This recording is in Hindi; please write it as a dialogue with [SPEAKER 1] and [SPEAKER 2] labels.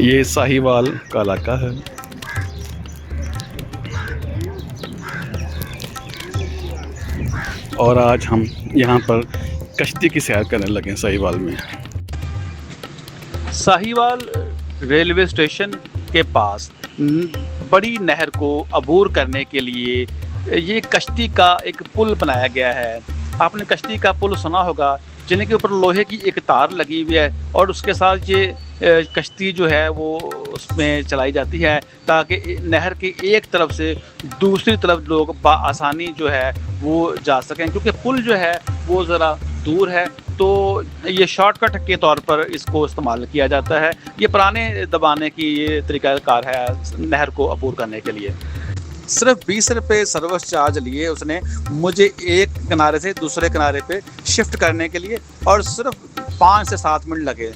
[SPEAKER 1] ये साहिवाल का इलाका है। और आज हम यहाँ पर कश्ती की सैर करने लगे हैं साहिवाल में। साहिवाल रेलवे स्टेशन के पास बड़ी नहर को अबूर करने के लिए ये कश्ती का एक पुल बनाया गया है। आपने कश्ती का पुल सुना होगा, जिनके ऊपर लोहे की एक तार लगी हुई है और उसके साथ ये कश्ती जो है वो उसमें चलाई जाती है, ताकि नहर की एक तरफ से दूसरी तरफ लोग आसानी जो है वो जा सकें, क्योंकि पुल जो है वो ज़रा दूर है। तो ये शॉर्टकट के तौर पर इसको इस्तेमाल किया जाता है। ये पुराने ज़माने की ये तरीक़ाकार है नहर को अबूर करने के लिए। सिर्फ 20 रुपये सर्विस चार्ज लिए उसने मुझे एक किनारे से दूसरे किनारे पे शिफ्ट करने के लिए, और सिर्फ 5 से 7 मिनट लगे।